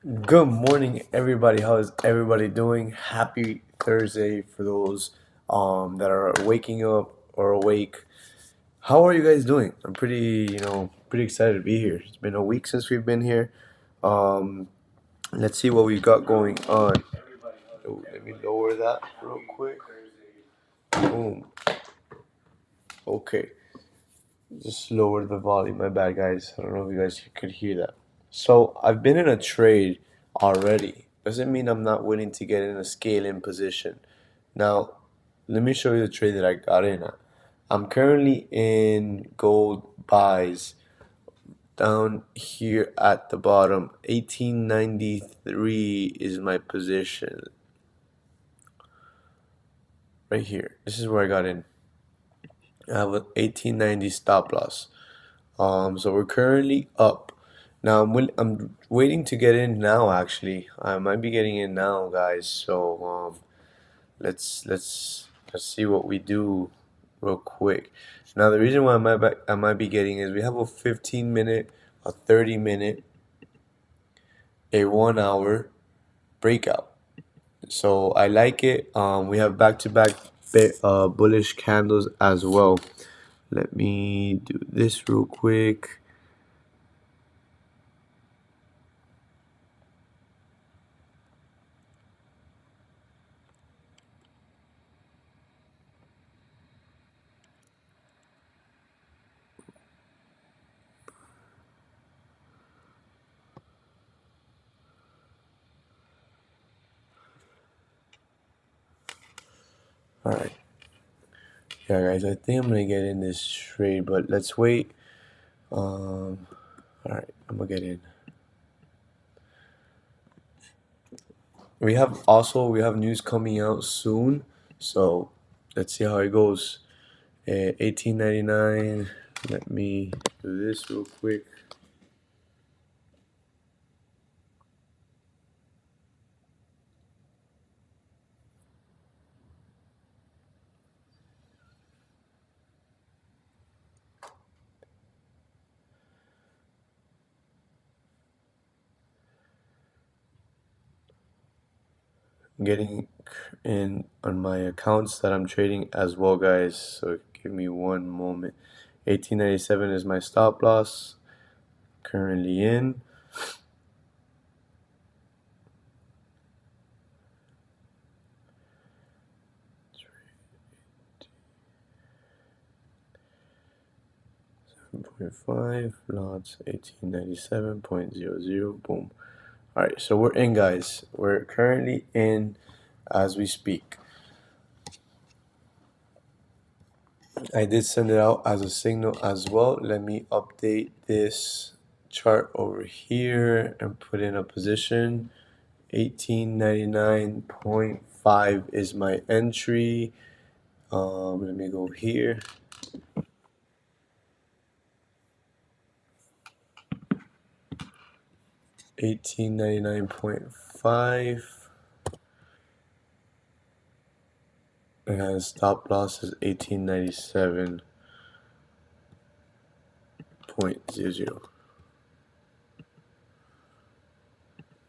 Good morning, everybody. How is everybody doing? Happy Thursday for those that are waking up or awake. How are you guys doing? I'm pretty excited to be here. It's been a week since we've been here. Um, let's see what we've got going on. Oh, let me lower that real quick. Boom. Okay, just lower the volume. My bad, guys. I don't know if you guys could hear that. So I've been in a trade already. Doesn't mean I'm not willing to get in a scale in position. Now, let me show you the trade that I got in at. I'm currently in gold buys down here at the bottom. 1893 is my position. Right here. This is where I got in. I have an 1890 stop loss. So we're currently up. Now I'm waiting to get in now. Actually, I might be getting in now, guys. So let's see what we do real quick. Now the reason why I might be getting is we have a 15 minute, a 30 minute, a 1 hour breakout. So I like it. We have back-to-back bullish candles as well. Let me do this real quick. All right. Yeah, guys, I think I'm gonna get in this trade, but let's wait. All right, I'm gonna get in. We have news coming out soon, so let's see how it goes. 1899. Let me do this real quick. I'm getting in on my accounts that I'm trading as well, guys. So give me one moment. 1897 is my stop loss. Currently in. 7.5 lots 1897.00. Boom. All right, so we're in, guys. We're currently in as we speak. I did send it out as a signal as well. Let me update this chart over here and put in a position. 1899.5 is my entry. Let me go here. 1899.5. And stop loss is 1897.00.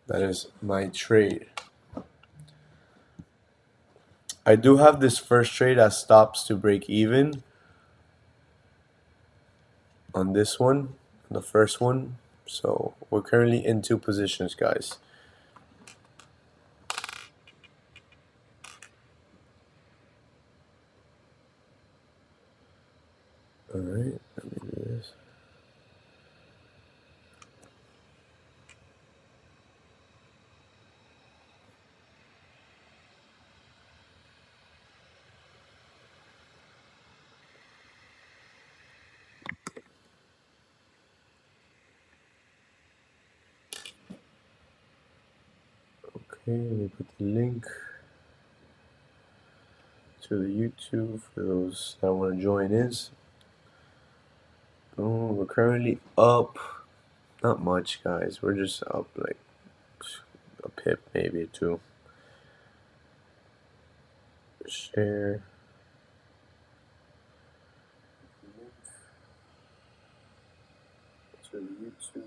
That is my trade. I do have this first trade that stops to break even on this one, the first one. So we're currently in two positions, guys. All right, let me do this. Okay, let me put the link to the YouTube for those that want to join in. Oh, we're currently up. Not much, guys. We're just up like a pip, maybe two. Share. To the YouTube.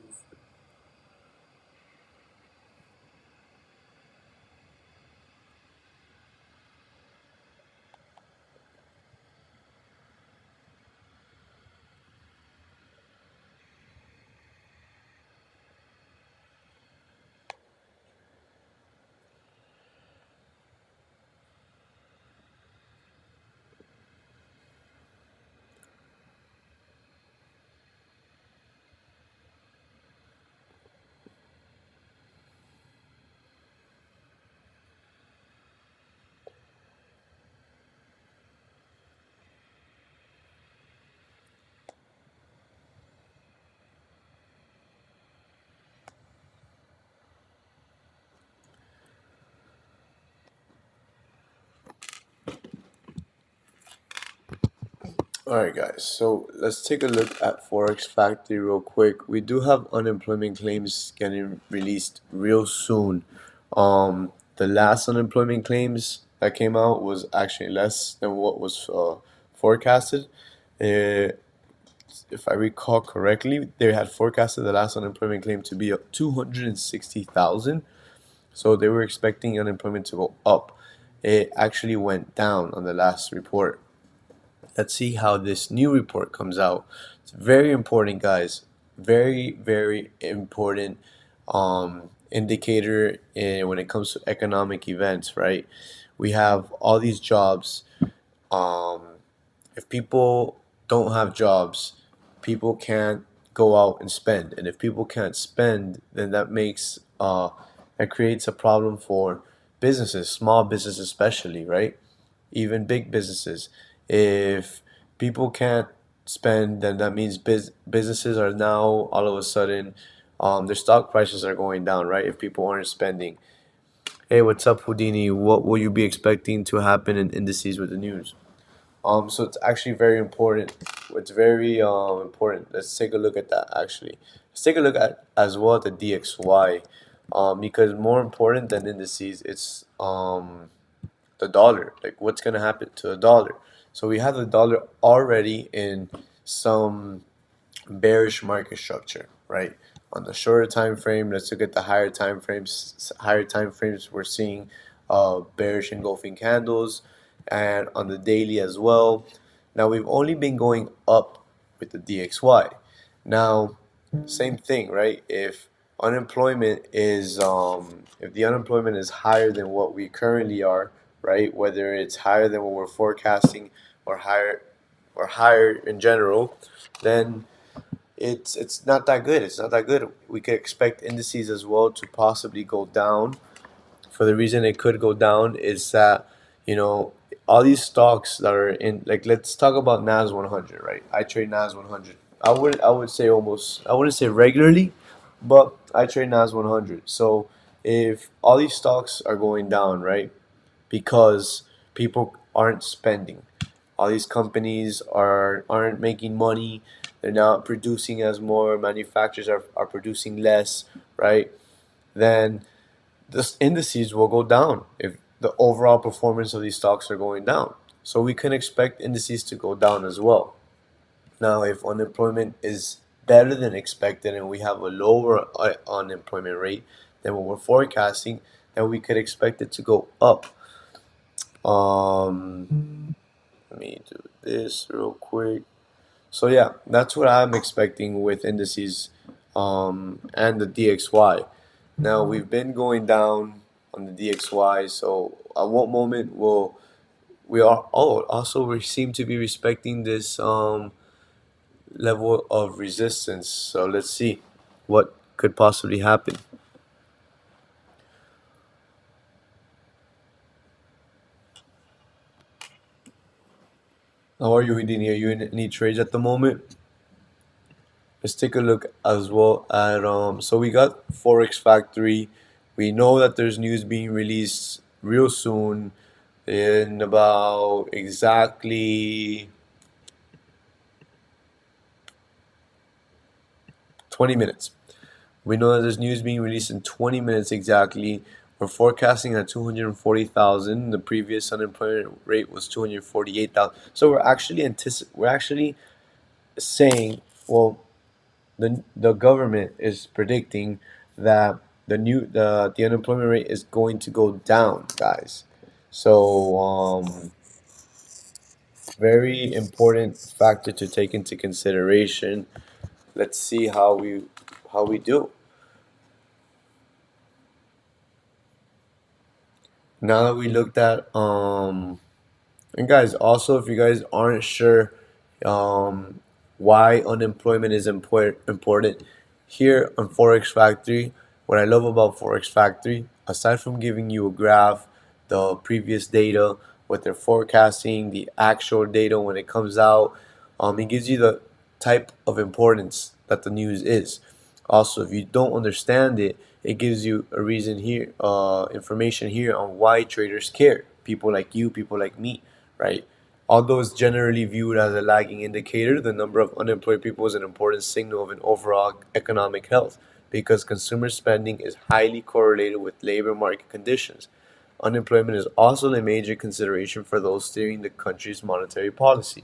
All right, guys. So let's take a look at Forex Factory real quick. We do have unemployment claims getting released real soon. The last unemployment claims that came out was actually less than what was forecasted. Uh, if I recall correctly, they had forecasted the last unemployment claim to be 260,000. So they were expecting unemployment to go up. It actually went down on the last report. Let's see how this new report comes out. It's very important, guys. Very, very important indicator when it comes to economic events, right? We have all these jobs. Um, if people don't have jobs, people can't go out and spend. And if people can't spend, then that creates a problem for businesses, small businesses especially, right? Even big businesses. If people can't spend, then that means businesses are now all of a sudden their stock prices are going down, right? If people aren't spending. Hey, what's up, Houdini? What will you be expecting to happen in indices with the news? So it's actually very important. It's very important. Let's take a look at that actually. Let's take a look at as well the DXY, because more important than indices, it's the dollar. Like what's gonna happen to the dollar? So we have the dollar already in some bearish market structure, right? On the shorter time frame, let's look at the higher time frames. Higher time frames, we're seeing bearish engulfing candles, and on the daily as well. Now we've only been going up with the DXY. Now, same thing, right? If the unemployment is higher than what we currently are, right? Whether it's higher than what we're forecasting or higher in general, then it's not that good. It's not that good. We could expect indices as well to possibly go down. For the reason it could go down is that you know all these stocks that are in, like, let's talk about Nas 100, right? I trade Nas 100. I would say almost, I wouldn't say regularly, but I trade Nas 100. So if all these stocks are going down, right, because people aren't spending, all these companies aren't making money, they're not producing as more, manufacturers are producing less, right? Then the indices will go down if the overall performance of these stocks are going down. So we can expect indices to go down as well. Now, if unemployment is better than expected and we have a lower unemployment rate than what we're forecasting, then we could expect it to go up. Let me do this real quick. So yeah, that's what I'm expecting with indices and the DXY. Now we've been going down on the DXY, so at what moment will we are? Oh, also we seem to be respecting this level of resistance. So let's see what could possibly happen. How are you, Houdini? Are you in any trades at the moment? Let's take a look as well at so we got Forex Factory. We know that there's news being released real soon in about exactly 20 minutes. We know that there's news being released in 20 minutes exactly. We're forecasting at 240,000. The previous unemployment rate was 248,000. So we're actually saying, well, the government is predicting that the unemployment rate is going to go down, guys. So very important factor to take into consideration. Let's see how we do. Now that we looked at and guys, also if you guys aren't sure um, why unemployment is important, here on Forex Factory, what I love about Forex Factory, aside from giving you a graph, the previous data, what they're forecasting, the actual data when it comes out, it gives you the type of importance that the news is. Also, if you don't understand it, it gives you a reason here, information here on why traders care. People like you, people like me, right? Although it's generally viewed as a lagging indicator, the number of unemployed people is an important signal of an overall economic health because consumer spending is highly correlated with labor market conditions. Unemployment is also a major consideration for those steering the country's monetary policy.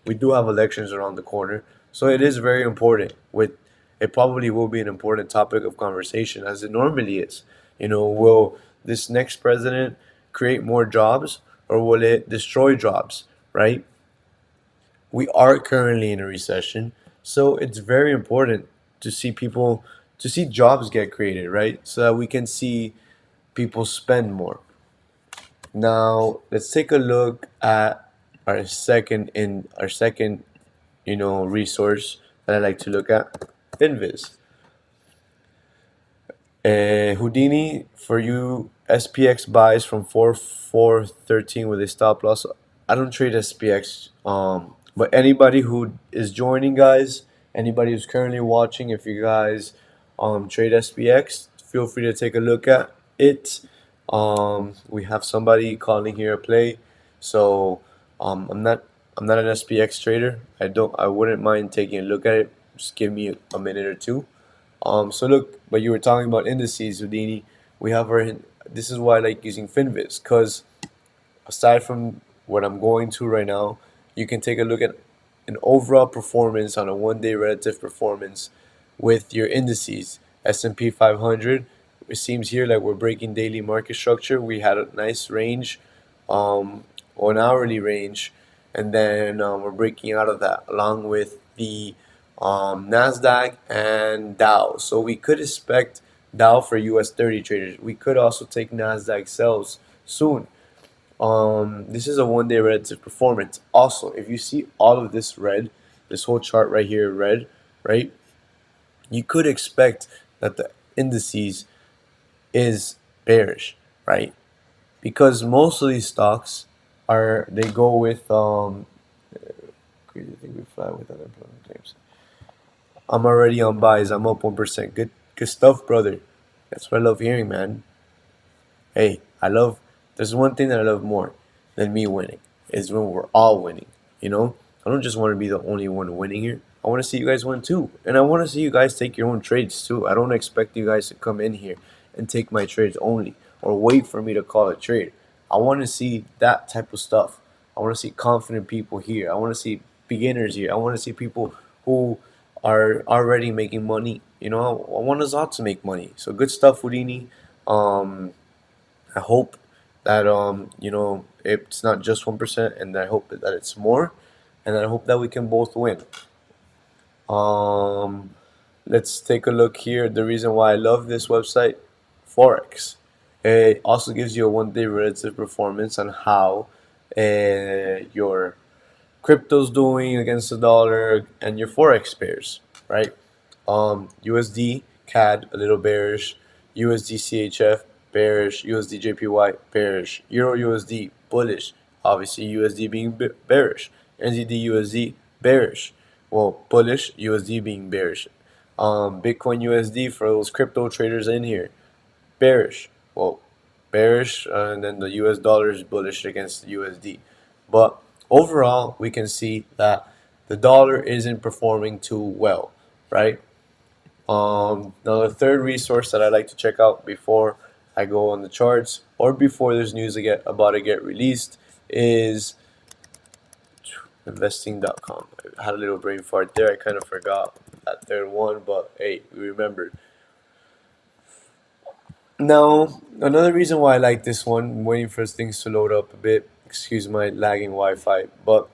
We do have elections around the corner, so it is very important. It probably will be an important topic of conversation as it normally is. Will this next president create more jobs or will it destroy jobs, right? We are currently in a recession, so it's very important to see jobs get created, right? So that we can see people spend more. Now, let's take a look at our second, resource that I like to look at, Finviz. Houdini, for you, SPX buys from 4,413 with a stop loss. I don't trade SPX. But anybody who is joining, guys, anybody who's currently watching, if you guys trade SPX, feel free to take a look at it. We have somebody calling here a play, so I'm not an SPX trader. I wouldn't mind taking a look at it. Just give me a minute or two. So look, but you were talking about indices, Houdini. We have our. This is why I like using Finviz, because aside from what I'm going to right now, you can take a look at an overall performance on a one-day relative performance with your indices. S&P 500. It seems here like we're breaking daily market structure. We had a nice range, or an hourly range, and then we're breaking out of that along with the Nasdaq and Dow. So we could expect Dow for US 30 traders. We could also take Nasdaq sells soon. This is a one-day relative performance. Also, if you see all of this red, this whole chart right here red, right? You could expect that the indices is bearish, right? Because most of these stocks they go with crazy thing we fly with unemployment claims. I'm already on buys. I'm up 1%. Good stuff, brother. That's what I love hearing, man. Hey, there's one thing that I love more than me winning is when we're all winning. You know, I don't just want to be the only one winning here. I want to see you guys win too. And I want to see you guys take your own trades too. I don't expect you guys to come in here and take my trades only or wait for me to call a trade. I want to see that type of stuff. I want to see confident people here. I want to see beginners here. I want to see people who are already making money. I want us all to make money. So good stuff, Houdini. I hope that it's not just 1%, and I hope that it's more, and I hope that we can both win. Um, let's take a look here. The reason why I love this website, FOREX. It also gives you a one-day relative performance on how your crypto's doing against the dollar and your forex pairs, right? USD CAD a little bearish, USD CHF bearish, USD JPY bearish, Euro USD bullish, obviously USD being bearish, NZD USD bearish, well bullish, USD being bearish. Bitcoin USD for those crypto traders in here, bearish. Well, bearish, and then the US dollar is bullish against the USD. But overall, we can see that the dollar isn't performing too well, right? Now, the third resource that I like to check out before I go on the charts or before there's news about to get released is investing.com. I had a little brain fart there. I kind of forgot that third one, but hey, we remembered. Now, another reason why I like this one, I'm waiting for things to load up a bit. Excuse my lagging Wi-Fi, but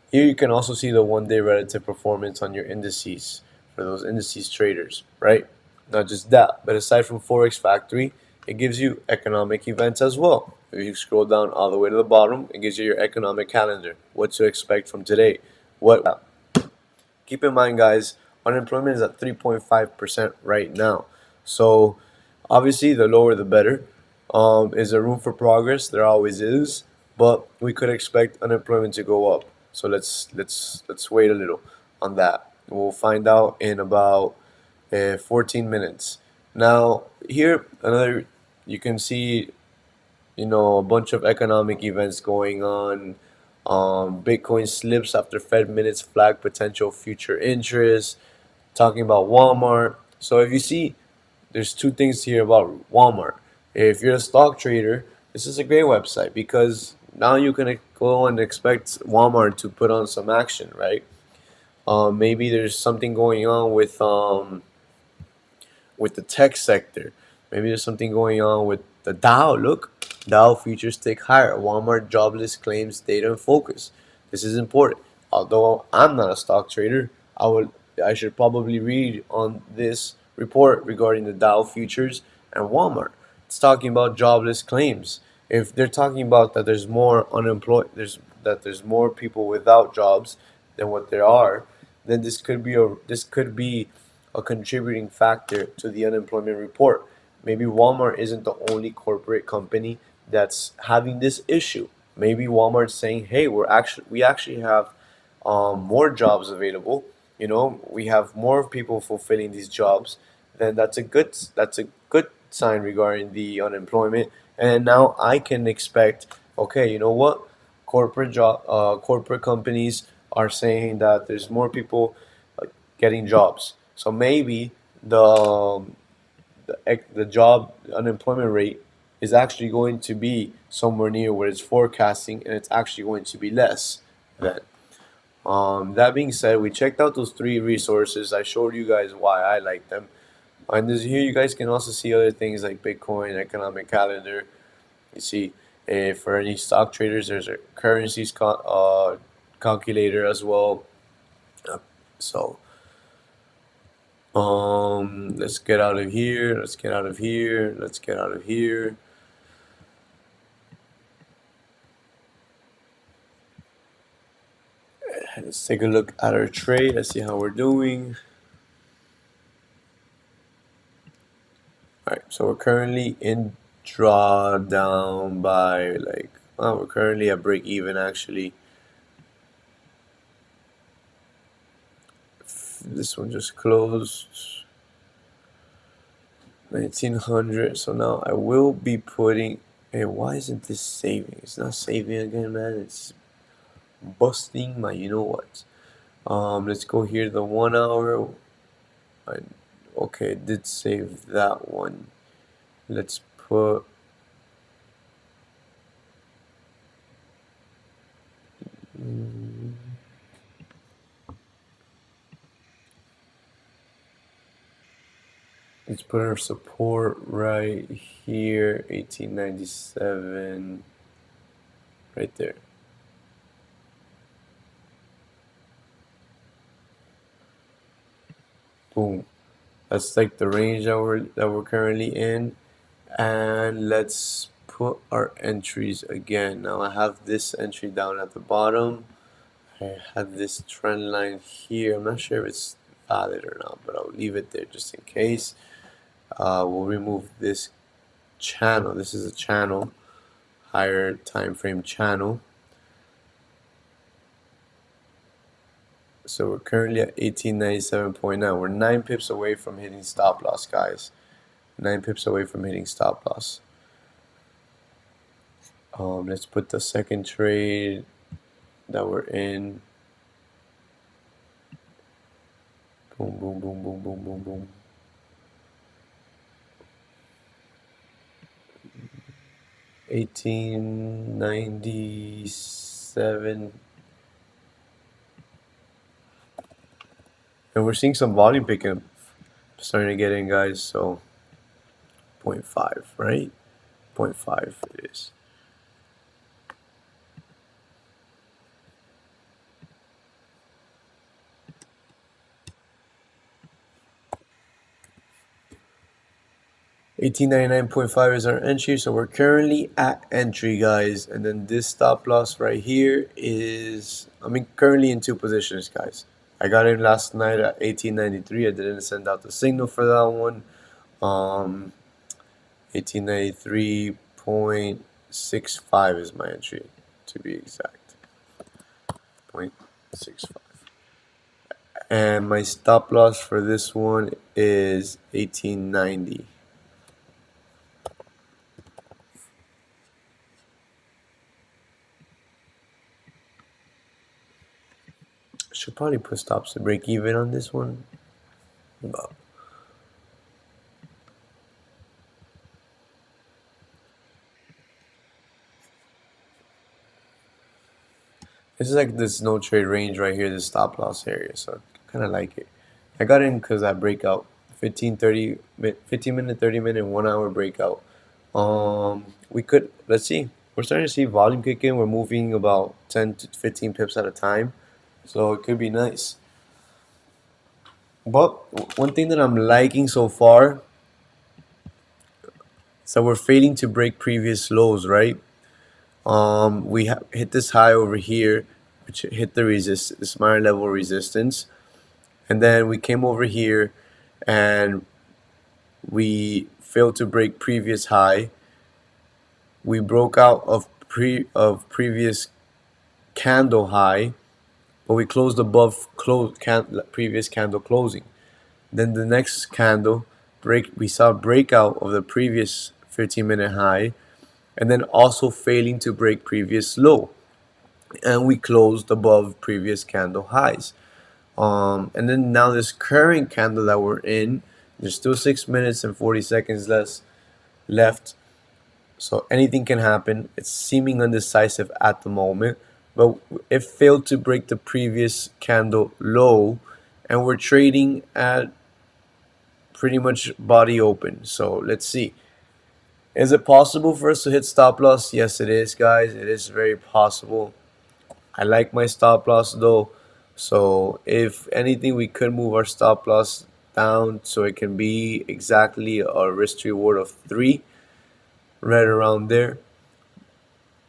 here you can also see the one-day relative performance on your indices for those indices traders, right? Not just that, but aside from Forex Factory, it gives you economic events as well. If you scroll down all the way to the bottom, it gives you your economic calendar, what to expect from today. Keep in mind, guys, unemployment is at 3.5% right now. So obviously, the lower the better. Is there room for progress? There always is, but we could expect unemployment to go up. So let's wait a little on that. We'll find out in about 14 minutes. Now here you can see a bunch of economic events going on. Bitcoin slips after Fed minutes flag potential future interest. Talking about Walmart. So if you see, there's two things here about Walmart. If you're a stock trader, this is a great website because now you can go and expect Walmart to put on some action, right? Maybe there's something going on with the tech sector. Maybe there's something going on with the Dow. Look, Dow futures tick higher. Walmart jobless claims data and focus. This is important. Although I'm not a stock trader, I should probably read on this report regarding the Dow futures and Walmart. It's talking about jobless claims. If they're talking about that there's more unemployed, there's more people without jobs than what there are, then this could be a contributing factor to the unemployment report. Maybe Walmart isn't the only corporate company that's having this issue. Maybe Walmart's saying, "Hey, we actually have more jobs available. You know, we have more people fulfilling these jobs. Then that's a good sign regarding the unemployment. And now I can expect, okay, you know what? Corporate companies are saying that there's more people getting jobs. So maybe the job unemployment rate is actually going to be somewhere near what it's forecasting, and it's actually going to be less then. That being said, we checked out those three resources. I showed you guys why I like them. And this here, you guys can also see other things like Bitcoin, economic calendar. You see, for any stock traders, there's a calculator as well. So, let's get out of here. Let's get out of here. Let's get out of here. Let's take a look at our trade. Let's see how we're doing. All right, so we're currently in drawdown by like, well, we're currently at break even actually. This one just closed 1900. So now I will be putting. Hey, why isn't this saving? It's not saving again, man. It's busting my. You know what? Let's go here. The 1 hour. I, okay, it did save that one. Let's put. Let's put our support right here, 1897, right there. Boom. That's like the range that we're currently in. And let's put our entries again. Now I have this entry down at the bottom. I have this trend line here. I'm not sure if it's valid or not, but I'll leave it there just in case. We'll remove this channel. This is a channel, higher time frame channel. So we're currently at 1897.9. We're 9 pips away from hitting stop loss, guys. 9 pips away from hitting stop loss. Let's put the second trade that we're in. Boom, boom, boom, boom, boom, boom, boom. 1897. And we're seeing some volume picking up. Starting to get in, guys. So 0.5, right? 0.5 it is. 1899.5 is our entry, so we're currently at entry, guys. And then this stop loss right here is, currently in two positions, guys. I got in last night at 1893. I didn't send out the signal for that one. 1893.65 is my entry, to be exact. 0.65. And my stop loss for this one is 1890. should probably put stops to break even on this one. But this is like this no trade range right here, this stop loss area. So I kind of like it. I got in because I breakout 15 minute, 30 minute, 1 hour breakout. We could, let's see. We're starting to see volume kick in. We're moving about 10 to 15 pips at a time. So it could be nice. But one thing that I'm liking so far is that we're failing to break previous lows, right? We hit this high over here, which hit this minor level resistance, and then we came over here, and we failed to break previous high. We broke out of previous candle high, but we closed above previous candle closing. Then the next candle we saw breakout of the previous 15-minute high, and then also failing to break previous low, and we closed above previous candle highs. And then now this current candle that we're in, there's still 6 minutes and 40 seconds left. So anything can happen. It's seeming undecisive at the moment, but it failed to break the previous candle low, and we're trading at pretty much body open. So let's see. Is it possible for us to hit stop loss? Yes, it is, guys. It is very possible. I like my stop loss though. So if anything, we could move our stop loss down so it can be exactly a risk reward of 3, right around there.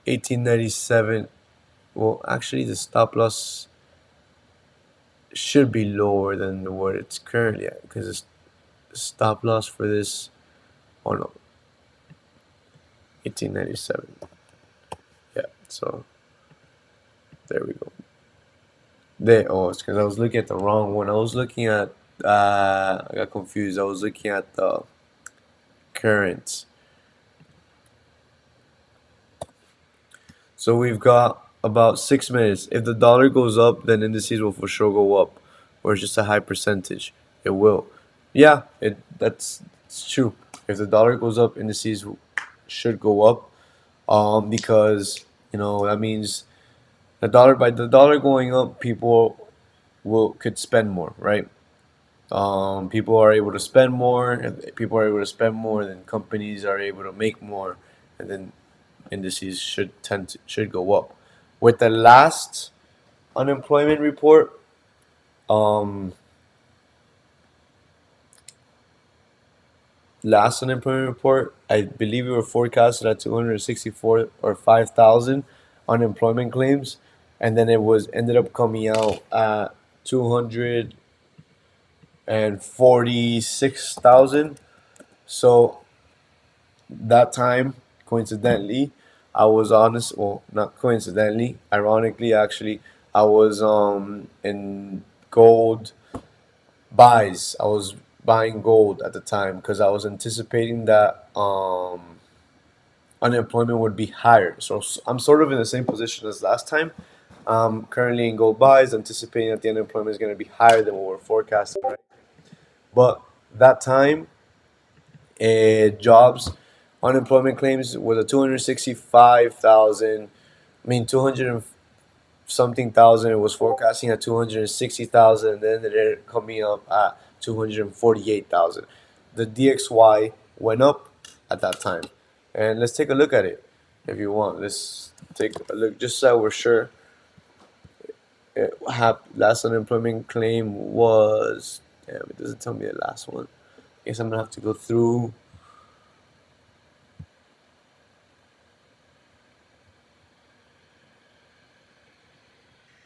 1897. Well, actually, the stop loss should be lower than what it's currently at, because the stop loss for this, oh no, 1897. Yeah, so there we go. It's because I was looking at the wrong one. I was looking at, I got confused. I was looking at the current. So we've got about 6 minutes. If the dollar goes up, then indices will for sure go up, or it's just a high percentage. It will. Yeah, that's it's true. If the dollar goes up, indices should go up. Because that means by the dollar going up, people could spend more, right? People are able to spend more, and people are able to spend more, then companies are able to make more, and then indices should go up. With the last unemployment report, um, I believe we were forecasted at 264 or 5,000 unemployment claims, and then it was ended up coming out at 246,000. So that time, coincidentally, I was honest. Well, not coincidentally, ironically, actually, I was in gold buys. I was buying gold at the time because I was anticipating that unemployment would be higher. So I'm sort of in the same position as last time. Currently in gold buys, anticipating that the unemployment is going to be higher than what we're forecasting. Right? But that time, jobs unemployment claims was a 265,000. I mean 200 something thousand. It was forecasting at 260,000, and then they're coming up at 248,000. The DXY went up at that time, and let's take a look at it if you want. Let's take a look just so we're sure. Last unemployment claim was. Damn, it doesn't tell me the last one. I guess I'm gonna have to go through.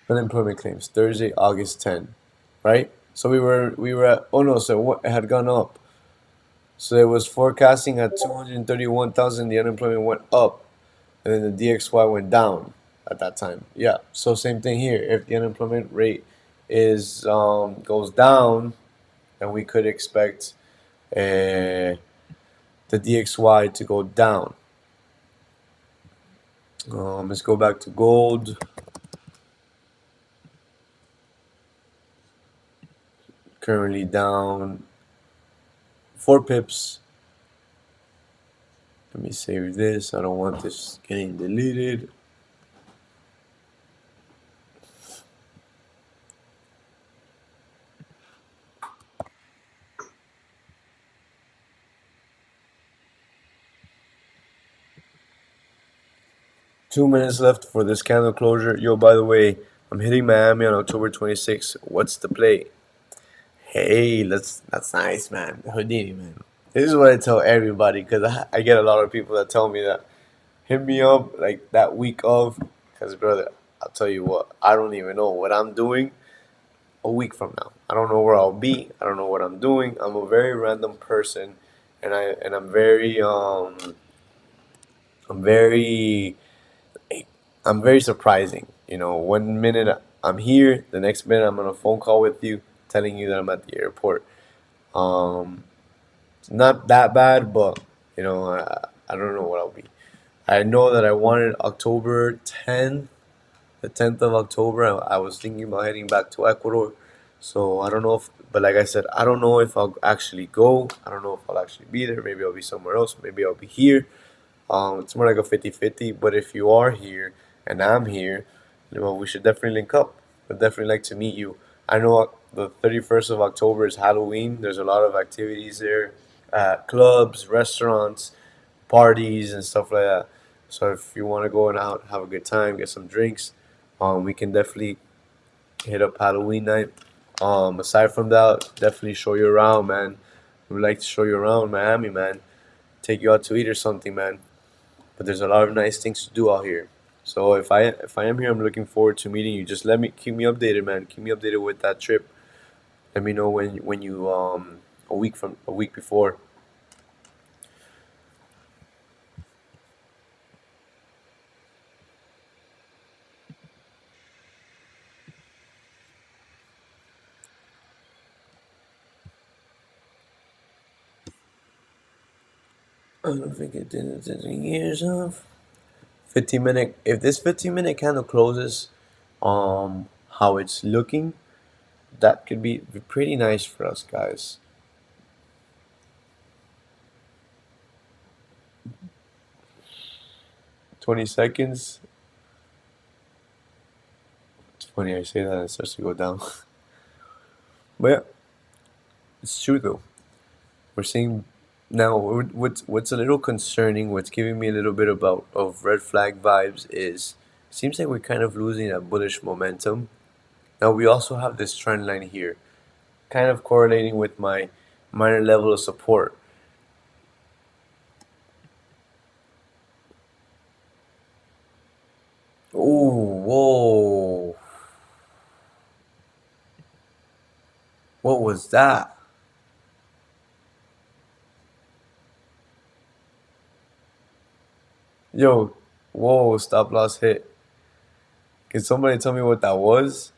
Unemployment claims Thursday, August 10, right? So we were at, oh no, so what, it had gone up. So it was forecasting at 231,000. The unemployment went up, and then the DXY went down at that time. Yeah. So same thing here. If the unemployment rate is goes down, then we could expect the DXY to go down. Let's go back to gold. Currently down 4 pips. Let me save this. I don't want this getting deleted. 2 minutes left for this candle closure. Yo, by the way, I'm hitting Miami on October 26th. What's the play? Hey, that's nice, man. Houdini, man. This is what I tell everybody because I get a lot of people that tell me that hit me up like that week of. Because, brother, I'll tell you what, I don't even know what I'm doing a week from now. I don't know where I'll be. I don't know what I'm doing. I'm a very random person, and I'm very I'm very surprising. You know, 1 minute I'm here, the next minute I'm on a phone call with you, telling you that I'm at the airport. Um, it's not that bad, but I don't know what I'll be. I know that I wanted October 10th, the 10th of October. I was thinking about heading back to Ecuador. So I don't know if, but like I said, I don't know if I'll actually go. I don't know if I'll actually be there. Maybe I'll be somewhere else. Maybe I'll be here. It's more like a 50-50. But if you are here and I'm here, we should definitely link up. I'd definitely like to meet you. I know the 31st of October is Halloween. There's a lot of activities there, clubs, restaurants, parties, and stuff like that. So if you want to go and out, have a good time, get some drinks, we can definitely hit up Halloween night. Aside from that, definitely show you around, man. We would like to show you around Miami, man. Take you out to eat or something, man. But there's a lot of nice things to do out here. So if I am here, I'm looking forward to meeting you. Just let me keep me updated, man. Keep me updated with that trip. Let me know when you a week before. I don't think it did it in years of 15 minute. If this 15-minute candle closes, how it's looking, that could be pretty nice for us, guys. 20 seconds. It's funny I say that and it starts to go down. But yeah, it's true though. We're seeing now. What's a little concerning? What's giving me a little bit about of red flag vibes is seems like we're kind of losing that bullish momentum. Now we also have this trend line here, kind of correlating with my minor level of support. Ooh, whoa! What was that? Yo, whoa! Stop loss hit. Can somebody tell me what that was?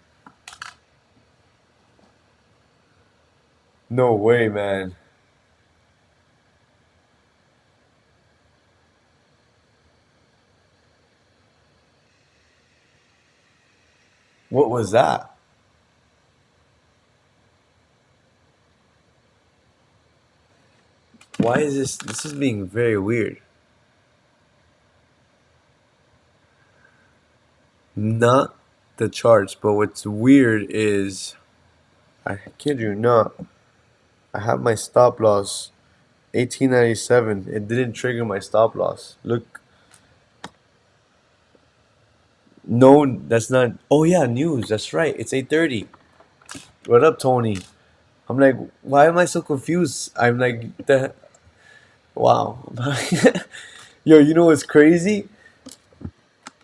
No way, man. What was that? Why is this? This is being very weird. Not the charts, but what's weird is I kid you not. I have my stop loss 1897. It didn't trigger my stop loss. Look, no, that's not. Oh yeah, news. That's right. It's 8:30. What up, Tony? I'm like, why am I so confused? I'm like, the wow. Yo, you know what's crazy?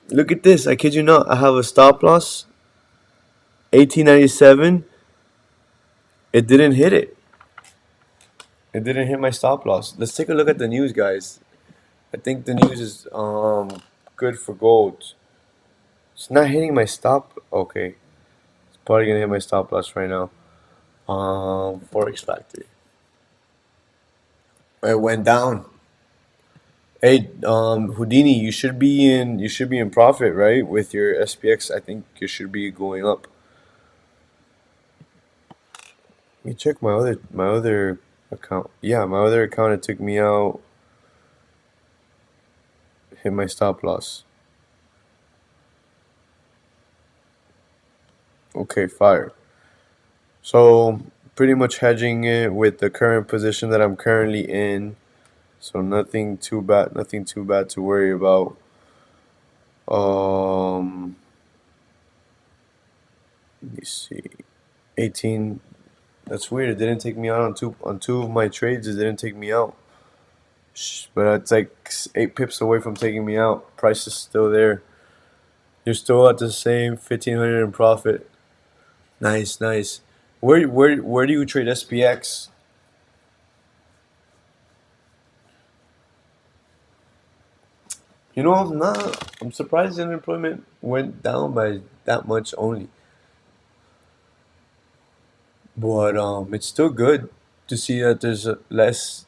Look at this. I kid you not. I have a stop loss 1897. It didn't hit it. It didn't hit my stop loss. Let's take a look at the news, guys. I think the news is good for gold. It's not hitting my stop. Okay, it's probably gonna hit my stop loss right now. Forex Factory. It went down. Hey, Houdini, you should be in profit, right? With your SPX, I think you should be going up. Let me check my other account. Yeah, my other account it took me out, hit my stop loss. Okay, fire. So pretty much hedging it with the current position that I'm currently in. So nothing too bad to worry about. Um, let me see. 18. That's weird. It didn't take me out on two of my trades. It didn't take me out. But it's like 8 pips away from taking me out. Price is still there. You're still at the same 1,500 in profit. Nice, nice. Where do you trade SPX? You know, I'm not. I'm surprised unemployment went down by that much only. But it's still good to see that there's less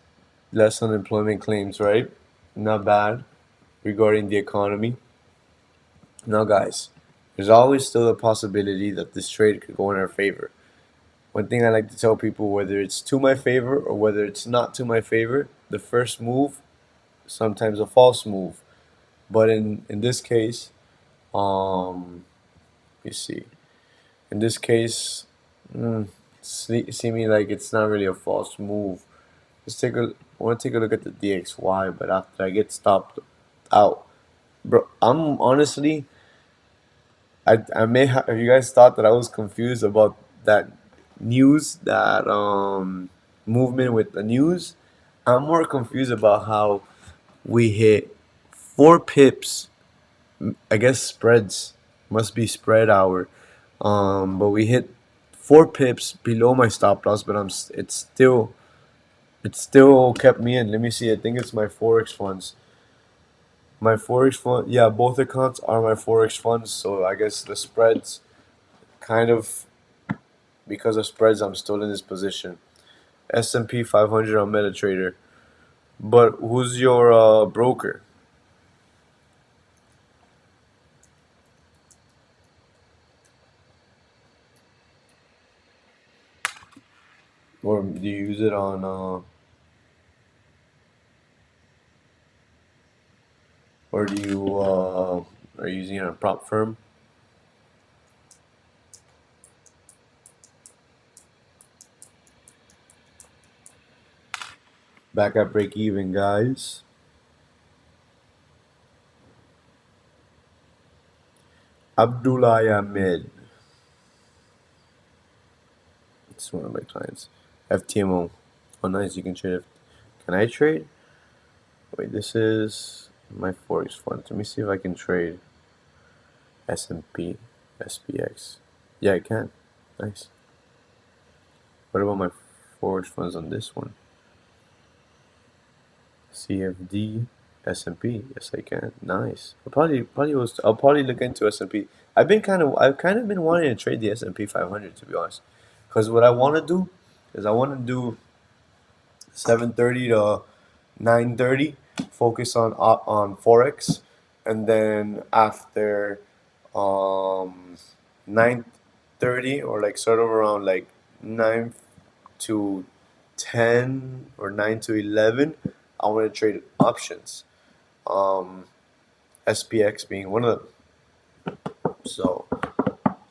unemployment claims, right? Not bad regarding the economy. Now, guys, there's always still a possibility that this trade could go in our favor. One thing I like to tell people, whether it's to my favor or whether it's not to my favor, the first move sometimes a false move. But in this case, let me see. In this case, seeming like it's not really a false move. Let's take a. I want to take a look at the DXY, but after I get stopped out, bro, I'm honestly, I may have. You guys thought that I was confused about that news, that movement with the news. I'm more confused about how we hit 4 pips. I guess spreads must be spread hour. But we hit 4 pips below my stop loss, but it still kept me in. Let me see. I think it's my Forex funds. My Forex fund, yeah, both accounts are my Forex funds. So I guess the spreads, kind of because of spreads, I'm still in this position. S&P 500 on MetaTrader. But who's your broker? Or do you use it on? Or do you are you using it on a prop firm? Back at break even, guys. Abdullah Ahmed. It's one of my clients. FTMO. Oh, nice. You can trade it. Can I trade? Wait, this is my Forex fund. Let me see if I can trade S&P, SPX. Yeah, I can. Nice. What about my Forex funds on this one? CFD, S&P. Yes, I can. Nice. I'll probably look into S&P. I've kind of been wanting to trade the S&P 500, to be honest. Because what I want to do is I want to do 7:30 to 9:30, focus on forex, and then after 9:30, or like sort of around like 9 to 10 or 9 to 11, I want to trade options. Um, SPX being one of them. So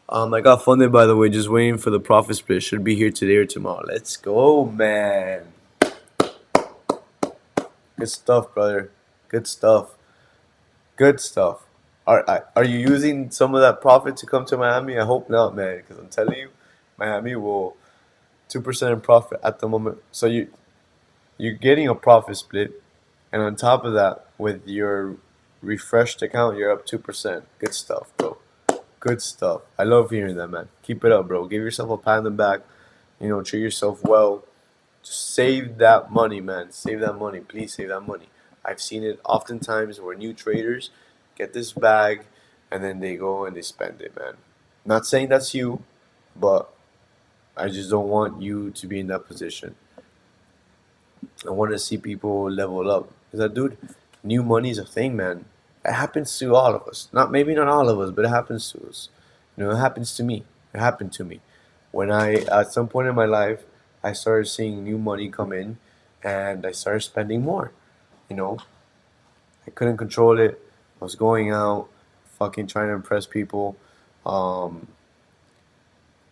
I got funded, by the way. Just waiting for the profit split. Should be here today or tomorrow. Let's go, man. Good stuff, brother. Good stuff. Good stuff. Are you using some of that profit to come to Miami? I hope not, man, because I'm telling you, Miami will 2% in profit at the moment. So you're getting a profit split, and on top of that, with your refreshed account, you're up 2%. Good stuff, bro. Good stuff. I love hearing that, man. Keep it up, bro. Give yourself a pat on the back. Treat yourself well. Just save that money, man. Save that money. Please save that money. I've seen it oftentimes where new traders get this bag and then they go and they spend it, man. Not saying that's you, but I just don't want you to be in that position. I want to see people level up. Because that dude, new money is a thing, man. It happens to all of us. Maybe not all of us, but it happens to us. It happens to me. It happened to me when I, at some point in my life, I started seeing new money come in, and I started spending more. You know, I couldn't control it. I was going out, fucking trying to impress people. Um,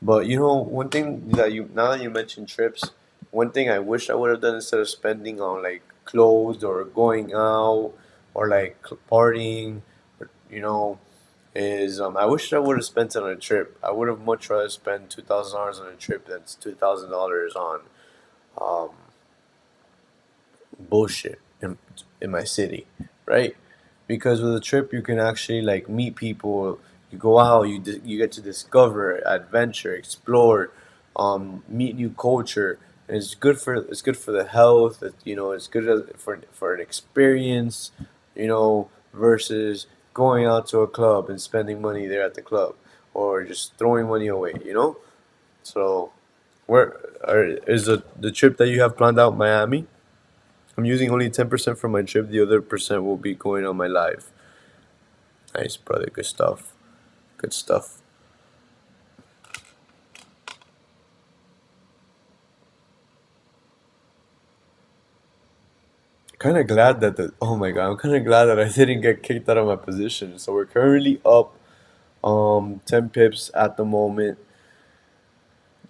but one thing that you now that you mentioned trips, one thing I wish I would have done instead of spending on like clothes or going out or like partying, or, is I wish I would have spent it on a trip. I would have much rather spend $2,000 on a trip than $2,000 on um, bullshit in my city, right? Because with a trip, you can actually like meet people. You go out, you get to discover, adventure, explore, meet new culture, and it's good for the health. It's good for an experience, versus going out to a club and spending money there at the club, or just throwing money away. So is the trip that you have planned out Miami? I'm using only 10% for my trip. The other percent will be going on my live. Nice, brother. Good stuff. Good stuff. Kind of glad that oh my god, I'm kind of glad that I didn't get kicked out of my position. So we're currently up 10 pips at the moment.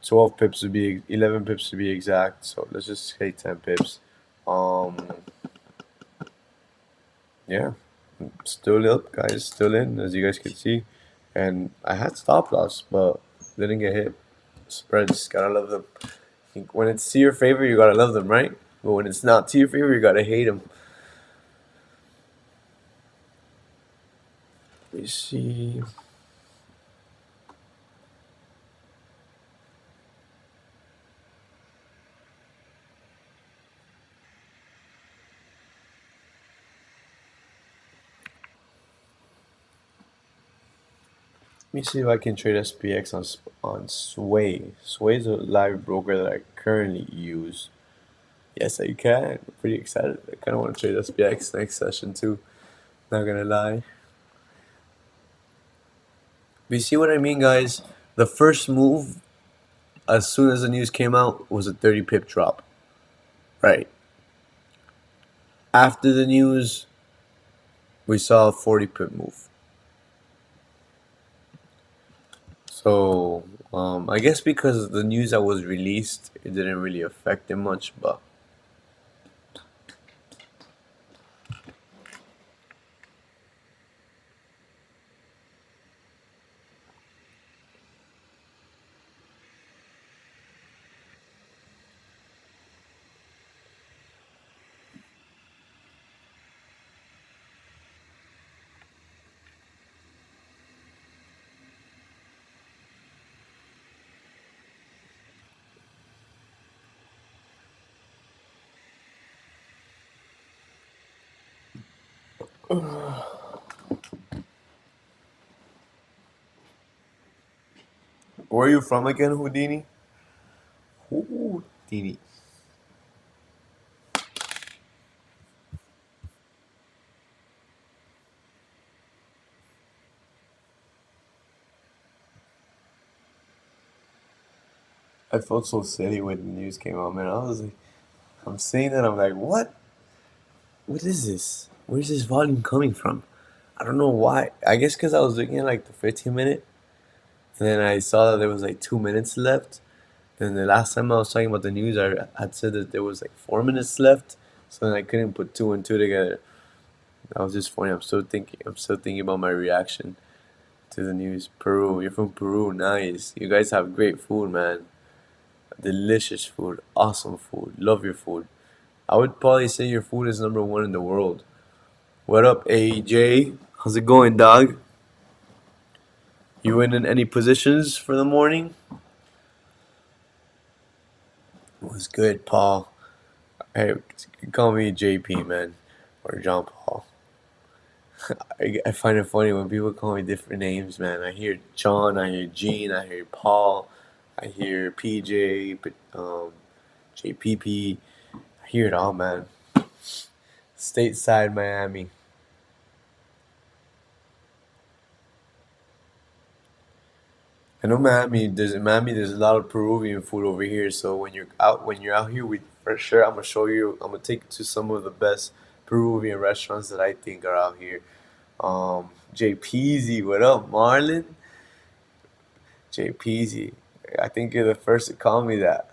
12 pips to be 11 pips to be exact. So let's just say 10 pips. Um yeah, still up, guys. Still in, as you guys can see. And I had stop loss, but didn't get hit. Spreads, gotta love them. When it's to your favor, you gotta love them, right? But when it's not to your favor, you gotta hate them. Let me see. Let me see if I can trade SPX on Sway. Sway is a live broker that I currently use. Yes, I can. I'm pretty excited. I kind of want to trade SPX next session too. Not gonna lie. But you see what I mean, guys? The first move, as soon as the news came out, was a 30 pip drop. Right. After the news, we saw a 40 pip move. So, I guess because the news that was released, it didn't really affect it much, but where are you from again, Houdini? Houdini. I felt so silly when the news came out, man. I was like, I'm saying that, I'm like, what? What is this? Where's this volume coming from? I don't know why. I guess because I was looking at like the 15 minute, and then I saw that there was like 2 minutes left. And the last time I was talking about the news, I had said that there was like 4 minutes left, so then I couldn't put two and two together. That was just funny. I'm still thinking about my reaction to the news. Peru, you're from Peru, nice. You guys have great food, man. Delicious food, awesome food. Love your food. I would probably say your food is number one in the world. What up, AJ? How's it going, dog? You in any positions for the morning? What's good, Paul? Hey, you can call me JP, man, or John Paul. I find it funny when people call me different names, man. I hear John, I hear Gene, I hear Paul, I hear PJ, JPP. I hear it all, man. Stateside Miami. I know Miami. There's in Miami. There's a lot of Peruvian food over here. So when you're out here, we for sure I'm gonna show you. I'm gonna take you to some of the best Peruvian restaurants that I think are out here. Jay Peasy, what up, Marlon? Jay Peasy. I think you're the first to call me that.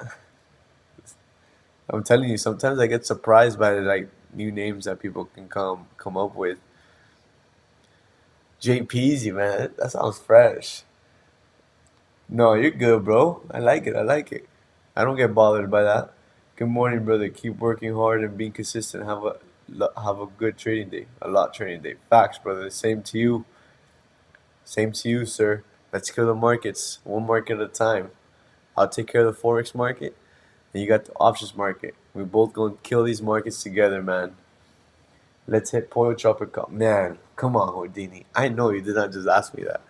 I'm telling you, sometimes I get surprised by the like new names that people can come up with. Jay Peasy, man, that sounds fresh. No, you're good, bro. I like it. I like it. I don't get bothered by that. Good morning, brother. Keep working hard and being consistent. Have a good trading day. A lot trading day. Facts, brother. Same to you. Same to you, sir. Let's kill the markets one market at a time. I'll take care of the forex market, and you got the options market. We both gonna kill these markets together, man. Let's hit Pollo Tropical. Man, come on, Houdini. I know you did not just ask me that.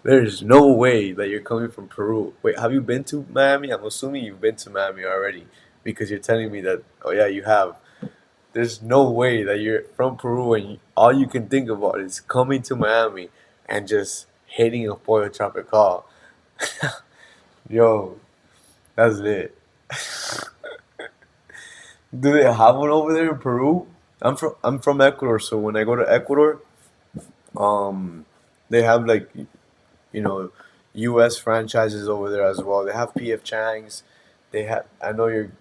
There's no way that you're coming from Peru. Wait, have you been to Miami? I'm assuming you've been to Miami already because you're telling me that, oh, yeah, you have. There's no way that you're from Peru and all you can think about is coming to Miami and just hitting a Pollo Tropical. Yo, that's lit. Do they have one over there in Peru? I'm from Ecuador, so when I go to Ecuador, um, they have like you know, U.S. franchises over there as well. They have P.F. Chang's. They have. I know you're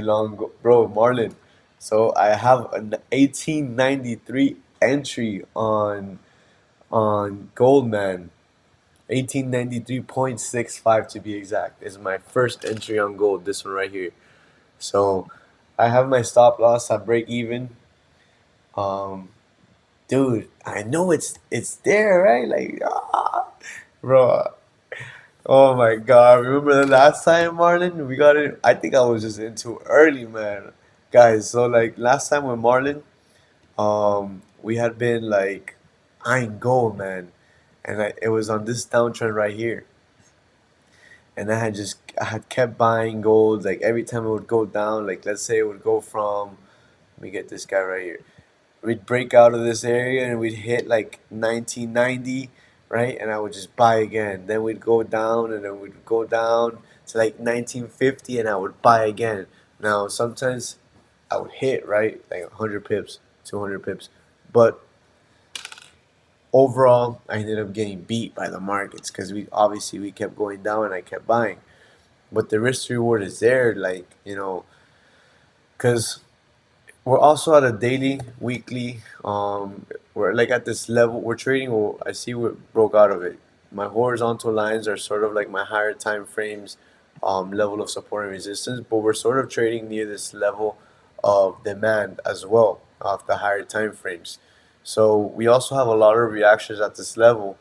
long, bro, Marlon. So I have an 1893 entry on Goldman. 1893.65 to be exact is my first entry on gold. This one right here. So I have my stop loss at break even. Um, dude, I know it's there, right? Like, bro. Oh my God! Remember the last time, Marlon? We got it. I think I was just in too early, man. Guys, so like last time with Marlon, we had been like eyeing gold, man, and it was on this downtrend right here, and I had kept buying gold. Like every time it would go down, like let's say it would go from, let me get this guy right here. We'd break out of this area and we'd hit like 1990, right? And I would just buy again. Then we'd go down and then we'd go down to like 1950 and I would buy again. Now, sometimes I would hit, right? Like 100 pips, 200 pips. But overall, I ended up getting beat by the markets because we kept going down and I kept buying. But the risk reward is there, like, because we're also at a daily, weekly. We're like at this level. We're trading. Well, I see we broke out of it. My horizontal lines are sort of like my higher time frames, level of support and resistance. But we're sort of trading near this level of demand as well of the higher time frames. So we also have a lot of reactions at this level.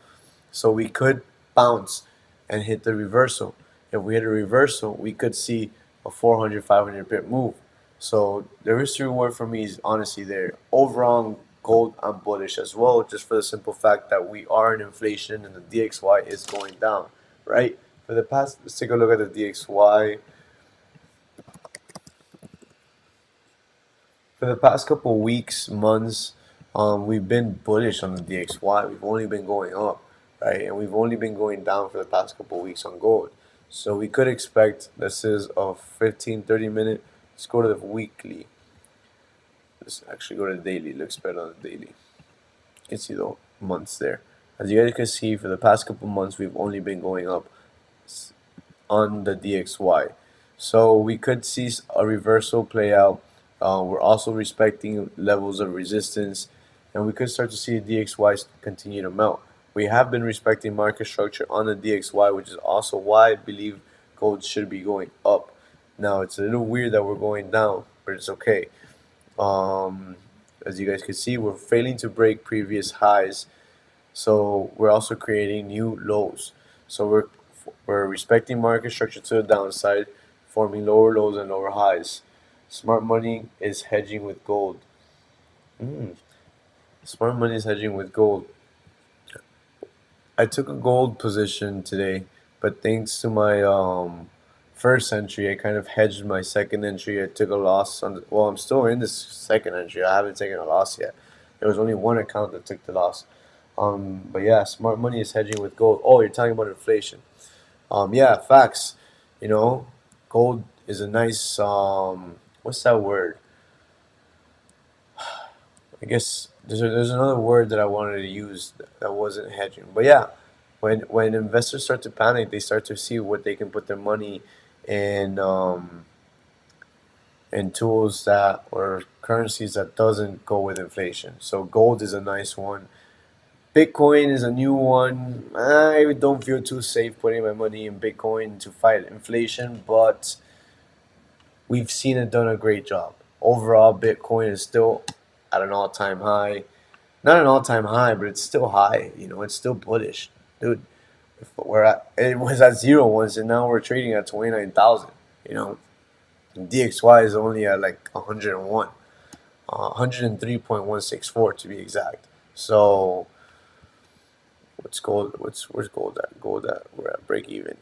So we could bounce and hit the reversal. If we hit a reversal, we could see a 400, 500 pip move. So the risk reward for me is honestly there. Overall, gold, I'm bullish as well, just for the simple fact that we are in inflation and the DXY is going down, right? For the past, let's take a look at the DXY. For the past couple weeks, months, we've been bullish on the DXY. We've only been going up, right? And we've only been going down for the past couple weeks on gold. So we could expect, this is a 15, 30 minute. Let's go to the weekly. Let's actually go to the daily. It looks better on the daily. You can see the months there. As you guys can see, for the past couple months, we've only been going up on the DXY. So we could see a reversal play out. We're also respecting levels of resistance, and we could start to see the DXY continue to melt. We have been respecting market structure on the DXY, which is also why I believe gold should be going up. Now, it's a little weird that we're going down, but it's okay. Um, as you guys can see, we're failing to break previous highs, so we're also creating new lows. So we're respecting market structure to the downside, forming lower lows and lower highs. Smart money is hedging with gold. Mm. Smart money is hedging with gold. I took a gold position today, but thanks to my first entry, I kind of hedged my second entry. I took a loss on. Well, I'm still in this second entry. I haven't taken a loss yet. There was only one account that took the loss. But yeah, smart money is hedging with gold. Oh, you're talking about inflation. Yeah, facts. You know, gold is a nice what's that word? I guess there's another word that I wanted to use that wasn't hedging. But yeah, when investors start to panic, they start to see what they can put their money in in tools that or currencies that doesn't go with inflation. So gold is a nice one. Bitcoin is a new one. I don't feel too safe putting my money in Bitcoin to fight inflation, but we've seen it done a great job. Overall, Bitcoin is still at an all-time high. Not an all-time high, but it's still high. You know, it's still bullish, dude. If we're at, it was at zero once, and now we're trading at 29,000. You know, DXY is only at like 101, 103.164 to be exact. So what's gold? Where's gold at? Gold at we're at break even.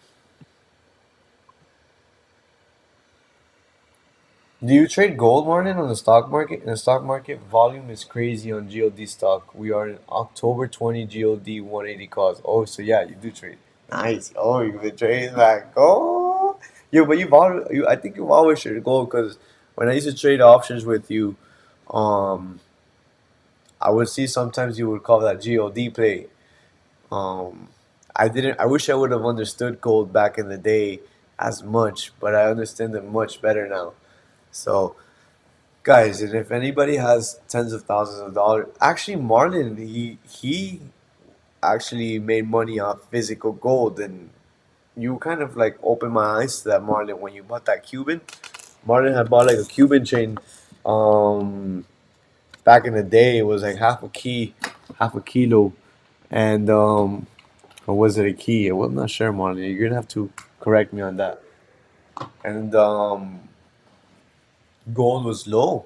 Do you trade gold, Martin, on the stock market? In the stock market, volume is crazy on GOD stock. We are in October 20 GOD 180 calls. Oh, so yeah, you do trade. Nice. Oh, you've been trading that gold. Yeah, but I think you've always traded gold because when I used to trade options with you, um, I would see sometimes you would call that GOD play. Um, I didn't. I wish I would have understood gold back in the day as much, but I understand it much better now. So guys, and if anybody has tens of thousands of dollars, actually Marlon, he actually made money off physical gold, and you kind of like opened my eyes to that, Marlon, when you bought that Cuban. Marlon had bought like a Cuban chain, um, back in the day. It was like half a kilo, and or was it a key? Well, I'm not sure, Marlon. You're gonna have to correct me on that. And gold was low.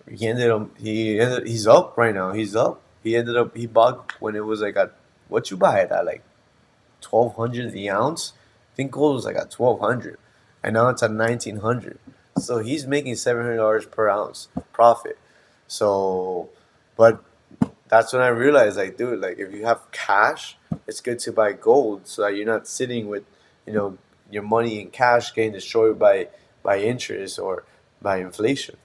He's up right now. He's up. He bought when it was like at what you buy it at like 1,200 the ounce. I think gold was like at 1,200, and now it's at 1,900. So he's making $700 per ounce profit. So, but that's when I realized, like, dude, like if you have cash, it's good to buy gold so that you're not sitting with, you know, your money in cash getting destroyed by interest or by inflation.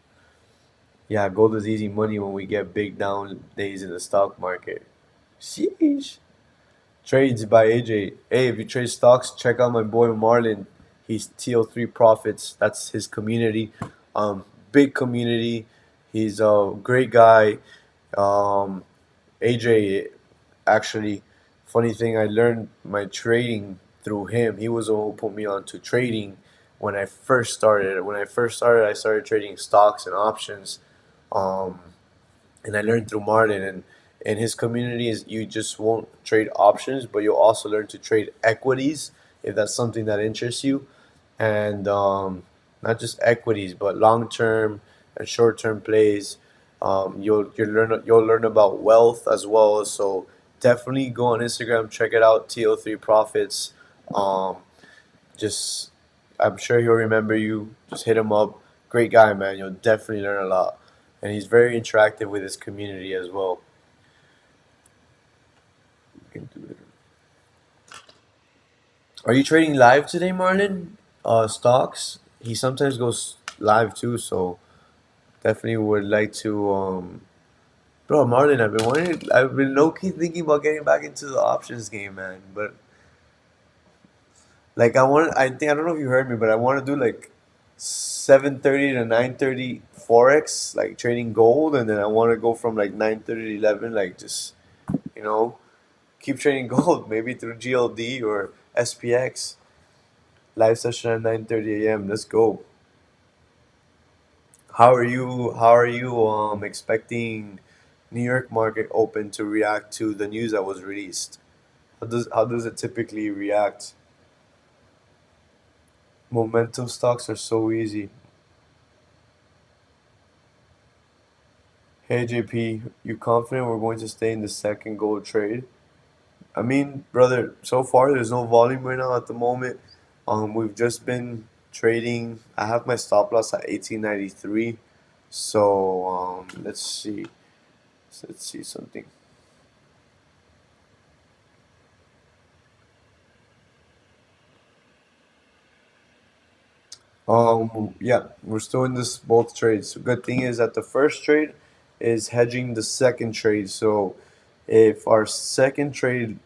Yeah, gold is easy money when we get big down days in the stock market. Sheesh. Trades by AJ. Hey, if you trade stocks, check out my boy Marlon. He's TO3 Profits. That's his community. Big community. He's a great guy. Um, AJ, actually, funny thing, I learned my trading through him. He was the one who put me on to trading when I first started. When I first started, I started trading stocks and options. Um, and I learned through Martin and his community is you just won't trade options, but you'll also learn to trade equities if that's something that interests you, and not just equities but long term and short term plays. You'll learn about wealth as well. So definitely go on Instagram, check it out, TO3 Profits. Um, just I'm sure he'll remember you. Just hit him up. Great guy, man. You'll definitely learn a lot. And he's very interactive with his community as well. Are you trading live today, Marlon? Stocks? He sometimes goes live too, so definitely would like to. Bro, Marlon, I've been low key thinking about getting back into the options game, man. But like I think I don't know if you heard me, but I want to do like 7:30 to 9:30 forex, like trading gold, and then I want to go from like 9:30 to 11, like just you know keep trading gold, maybe through GLD or SPX. Live session at 9:30 a.m. Let's go. How are you? How are you? Expecting New York market open to react to the news that was released? How does it typically react? Momentum stocks are so easy. Hey JP, you confident we're going to stay in the second gold trade? I mean, brother, so far there's no volume right now at the moment. We've just been trading. I have my stop loss at 1893. So let's see. Let's see something. Yeah, we're still in this both trades. Good thing is that the first trade is hedging the second trade. So if our second trade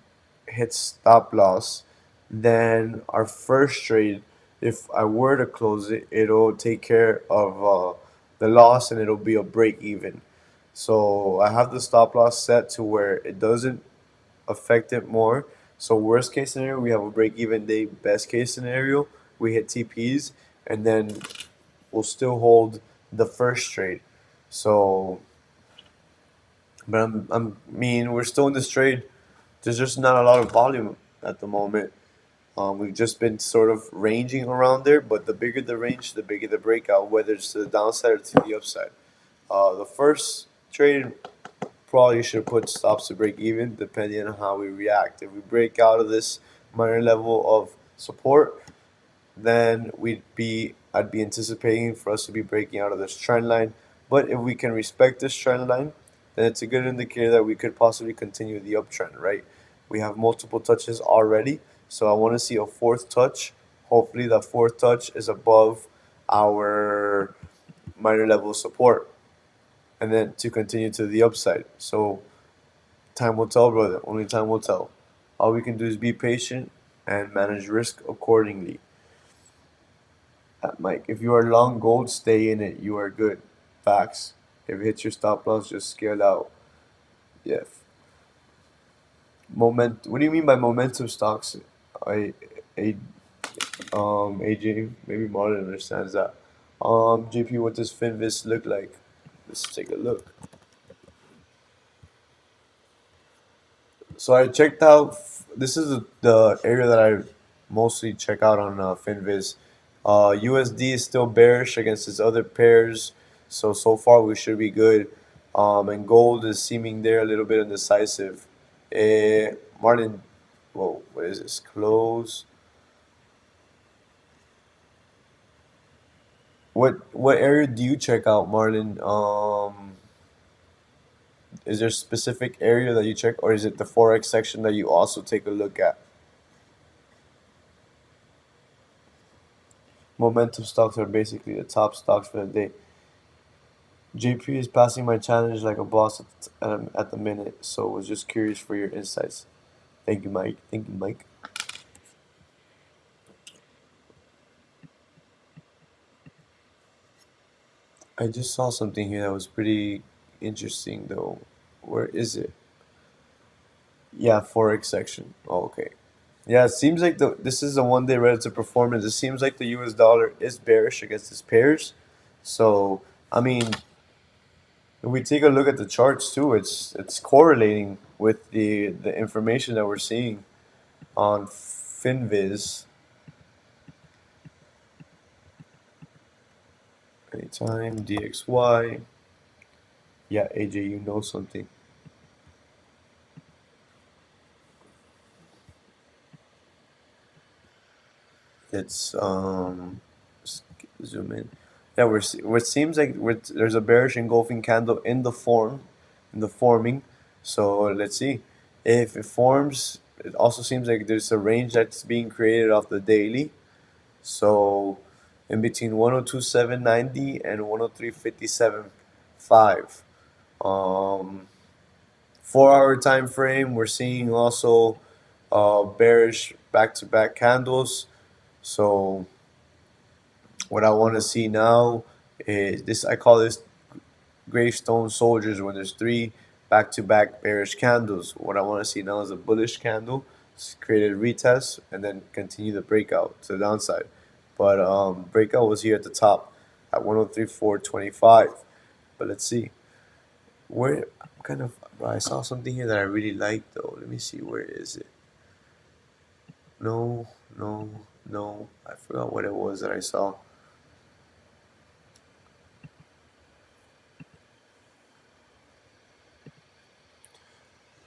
hits stop loss, then our first trade, if I were to close it, it'll take care of the loss and it'll be a break even. So I have the stop loss set to where it doesn't affect it more. So worst case scenario, we have a break even day. Best case scenario, we hit TPs and then we'll still hold the first trade. So, but I mean, we're still in this trade. There's just not a lot of volume at the moment. We've just been sort of ranging around there, but the bigger the range, the bigger the breakout, whether it's to the downside or to the upside. The first trade probably should put stops to break even, depending on how we react. If we break out of this minor level of support, then I'd be anticipating for us to be breaking out of this trend line. But if we can respect this trend line, then it's a good indicator that we could possibly continue the uptrend, right? We have multiple touches already, so I want to see a fourth touch. Hopefully, that fourth touch is above our minor level support, and then to continue to the upside. So time will tell, brother. Only time will tell. All we can do is be patient and manage risk accordingly. Mike, if you are long gold, stay in it. You are good. Facts. If it hits your stop loss, just scale out. Yeah. What do you mean by momentum stocks? I, a, AJ, maybe Marlon understands that. JP, what does Finvis look like? Let's take a look. So I checked out. This is the area that I mostly check out on Finviz. USD is still bearish against its other pairs, so far we should be good. And gold is seeming there a little bit indecisive. Martin, whoa, what is this? Close. What area do you check out, Marlon? Is there a specific area that you check, or is it the forex section that you also take a look at? Momentum stocks are basically the top stocks for the day. JP is passing my challenge like a boss at the minute, so was just curious for your insights. Thank you, Mike. Thank you, Mike. I just saw something here that was pretty interesting, though. Where is it? Yeah, forex section. Oh, okay. Yeah, it seems like this is a one-day relative performance. It seems like the U.S. dollar is bearish against its pairs. So, I mean, if we take a look at the charts too, it's correlating with the information that we're seeing on Finviz. Anytime DXY. Yeah, AJ, you know something. Let's zoom in. Yeah, it seems like there's a bearish engulfing candle in the forming. So let's see if it forms. It also seems like there's a range that's being created off the daily. So in between 102,790 and 103,57.5. Um, 4 hour time frame, we're seeing also bearish back to back candles. So what I want to see now is this. I call this gravestone soldiers when there's three back to back bearish candles. What I want to see now is a bullish candle, create a retest, and then continue the breakout to the downside. But breakout was here at the top at 103,425. But let's see where kind of. Bro, I saw something here that I really liked though. Let me see, where is it? No, no, no. I forgot what it was that I saw.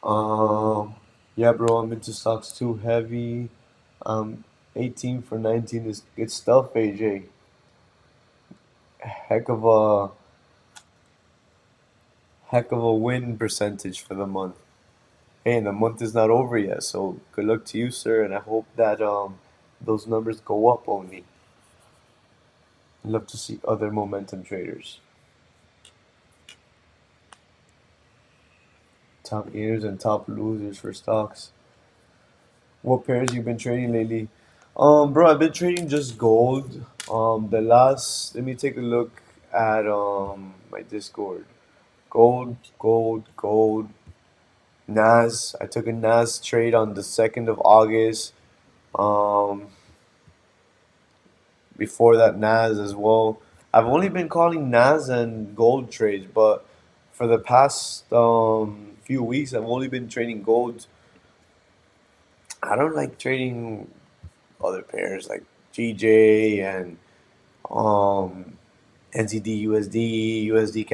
Um, yeah, bro, I'm into stocks too heavy. 18 for 19 is good stuff, AJ. Heck of a win percentage for the month. Hey, and the month is not over yet, so good luck to you, sir. And I hope that those numbers go up only. I'd love to see other momentum traders, top gainers and top losers for stocks. What pairs you been trading lately? Bro, I've been trading just gold. The last, let me take a look at my Discord. Gold, gold, gold. Nas. I took a Nas trade on the 2nd of August. Um, Before that, Nas as well. I've only been calling Nas and gold trades, but for the past few weeks, I've only been trading gold. I don't like trading other pairs like GJ and um, NZD, USD, USD